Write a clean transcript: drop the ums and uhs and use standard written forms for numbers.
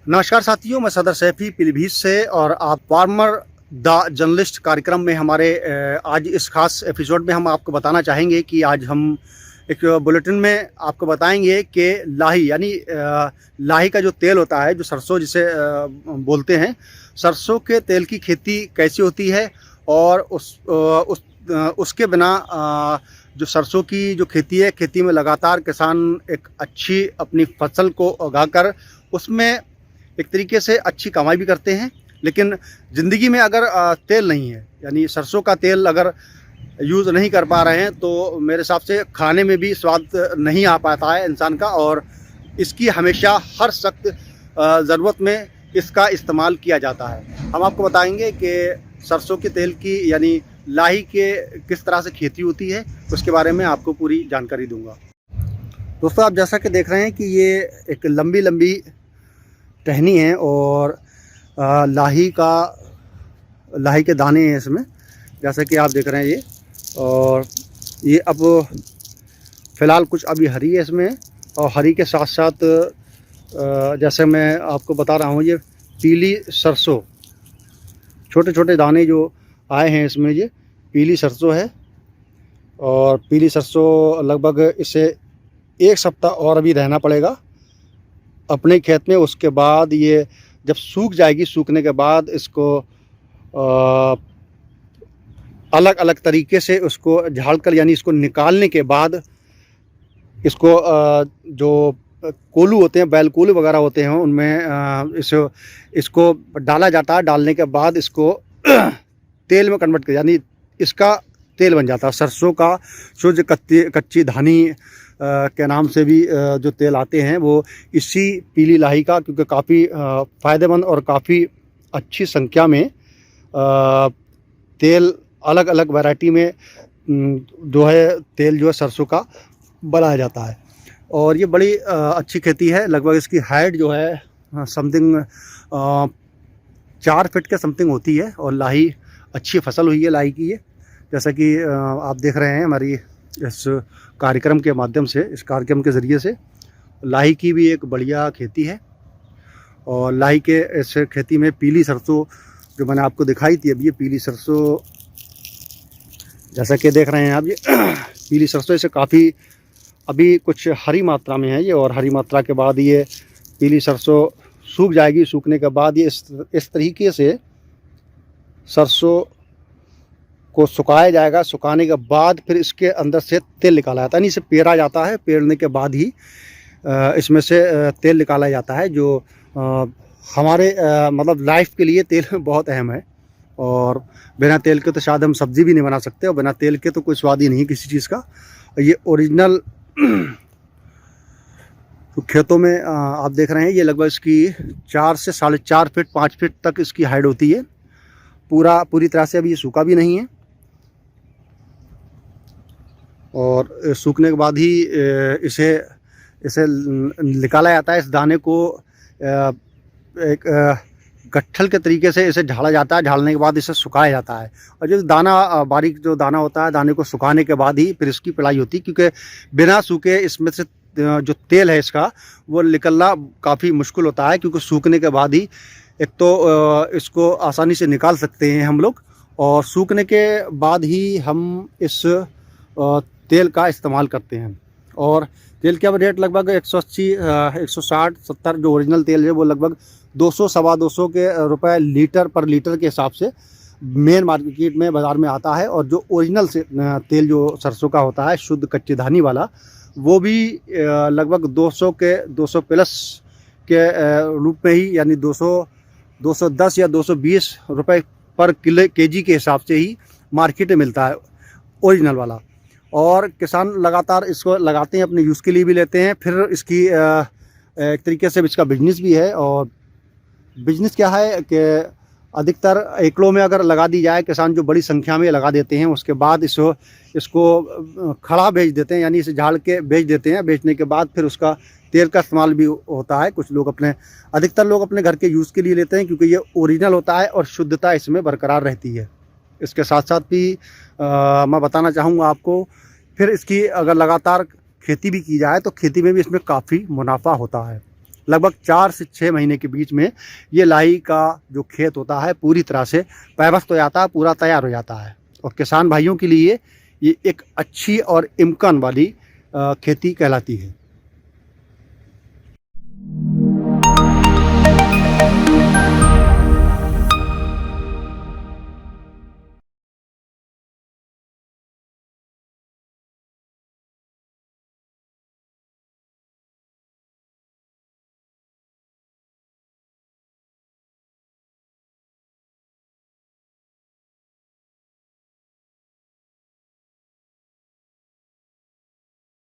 नमस्कार साथियों, मैं सदर सैफी पीलीभीत से और आप फार्मर द जर्नलिस्ट कार्यक्रम में हमारे आज इस खास एपिसोड में हम आपको बताना चाहेंगे कि आज हम एक बुलेटिन में आपको बताएंगे कि लाही यानी लाही का जो तेल होता है, जो सरसों जिसे बोलते हैं, सरसों के तेल की खेती कैसी होती है और उसके बिना जो सरसों की जो खेती है, खेती में लगातार किसान एक अच्छी अपनी फसल को उगाकर उसमें एक तरीके से अच्छी कमाई भी करते हैं। लेकिन ज़िंदगी में अगर तेल नहीं है, यानी सरसों का तेल अगर यूज़ नहीं कर पा रहे हैं, तो मेरे हिसाब से खाने में भी स्वाद नहीं आ पाता है इंसान का। और इसकी हमेशा हर सख्त ज़रूरत में इसका इस्तेमाल किया जाता है। हम आपको बताएंगे कि सरसों के तेल की यानी लाही के किस तरह से खेती होती है, उसके बारे में आपको पूरी जानकारी दूंगा। दोस्तों, आप जैसा कि देख रहे हैं कि ये एक लंबी लंबी टहनी है और लाही के दाने हैं इसमें, जैसा कि आप देख रहे हैं ये। और ये अब फ़िलहाल कुछ अभी हरी है इसमें, और हरी के साथ साथ जैसे मैं आपको बता रहा हूँ, ये पीली सरसों, छोटे छोटे दाने जो आए हैं इसमें, ये पीली सरसों है। और पीली सरसों लगभग इसे 1 सप्ताह और अभी रहना पड़ेगा अपने खेत में। उसके बाद ये जब सूख जाएगी, सूखने के बाद इसको अलग अलग तरीके से उसको झाड़कर, यानी इसको निकालने के बाद इसको जो कोलू होते हैं, बैल कोलू वगैरह होते हैं, उनमें इसको डाला जाता है। डालने के बाद इसको तेल में कन्वर्ट कर, यानी इसका तेल बन जाता है। सरसों का शुद्ध कच्ची धानी के नाम से भी जो तेल आते हैं, वो इसी पीली लाही का, क्योंकि काफ़ी फ़ायदेमंद और काफ़ी अच्छी संख्या में तेल अलग अलग वैरायटी में जो है तेल जो है सरसों का बनाया जाता है। और ये बड़ी अच्छी खेती है। लगभग इसकी हाइट जो है समथिंग 4 फीट के समथिंग होती है। और लाही अच्छी फसल हुई है लाही की। ये जैसा कि आप देख रहे हैं हमारी इस कार्यक्रम के माध्यम से, इस कार्यक्रम के ज़रिए से, लाही की भी एक बढ़िया खेती है। और लाही के इस खेती में पीली सरसों जो मैंने आपको दिखाई थी, अब ये पीली सरसों जैसा कि देख रहे हैं आप, ये पीली सरसों इसे काफ़ी अभी कुछ हरी मात्रा में है ये। और हरी मात्रा के बाद ये पीली सरसों सूख जाएगी। सूखने के बाद ये इस तरीके से सरसों को सुखाया जाएगा। सुखाने के बाद फिर इसके अंदर से तेल निकाला जाता है, यानी इसे पेरा जाता है। पेरने के बाद ही इसमें से तेल निकाला जाता है, जो हमारे मतलब लाइफ के लिए तेल बहुत अहम है। और बिना तेल के तो शायद हम सब्ज़ी भी नहीं बना सकते, और बिना तेल के तो कोई स्वाद ही नहीं किसी चीज़ का। ये ओरिजिनल तो खेतों में आप देख रहे हैं, ये लगभग इसकी 4 से 4.5 फीट 5 फीट तक इसकी हाइट होती है। पूरी तरह से अभी ये सूखा भी नहीं है। और सूखने के बाद ही इसे निकाला जाता है। इस दाने को एक गट्ठल के तरीके से इसे झाड़ा जाता है। झाड़ने के बाद इसे सुखाया जाता है। और जो दाना बारीक जो दाना होता है, दाने को सुखाने के बाद ही फिर इसकी पिड़ाई होती है, क्योंकि बिना सूखे इसमें से जो तेल है इसका, वो निकलना काफ़ी मुश्किल होता है। क्योंकि सूखने के बाद ही एक तो इसको आसानी से निकाल सकते हैं हम लोग, और सूखने के बाद ही हम इस तेल का इस्तेमाल करते हैं। और तेल का रेट लगभग 180, 160, 70 जो ओरिजिनल तेल है, वो लगभग 200 सवा 200 के रुपए लीटर पर लीटर के हिसाब से मेन मार्केट में बाज़ार में आता है। और जो ओरिजिनल से तेल जो सरसों का होता है, शुद्ध कच्ची धानी वाला, वो भी लगभग 200 प्लस के रूप में ही, यानी 210 या 220 रुपए पर केजी के हिसाब से ही मार्केट में मिलता है ओरिजिनल वाला। और किसान लगातार इसको लगाते हैं, अपने यूज़ के लिए भी लेते हैं। फिर इसकी एक तरीके से इसका बिजनेस भी है। और बिजनेस क्या है कि अधिकतर एकड़ों में अगर लगा दी जाए, किसान जो बड़ी संख्या में लगा देते हैं, उसके बाद इसको खड़ा बेच देते हैं, यानी इसे झाड़ के बेच देते हैं। बेचने के बाद फिर उसका तेल का इस्तेमाल भी होता है। कुछ लोग अधिकतर लोग अपने घर के यूज़ के लिए लेते हैं, क्योंकि ये ओरिजिनल होता है और शुद्धता इसमें बरकरार रहती है। इसके साथ साथ भी मैं बताना चाहूँगा आपको, फिर इसकी अगर लगातार खेती भी की जाए तो खेती में भी इसमें काफ़ी मुनाफा होता है। लगभग 4 से 6 महीने के बीच में ये लाही का जो खेत होता है पूरी तरह से पैबस्त हो जाता है, पूरा तैयार हो जाता है। और किसान भाइयों के लिए ये एक अच्छी और इम्कान वाली खेती कहलाती है।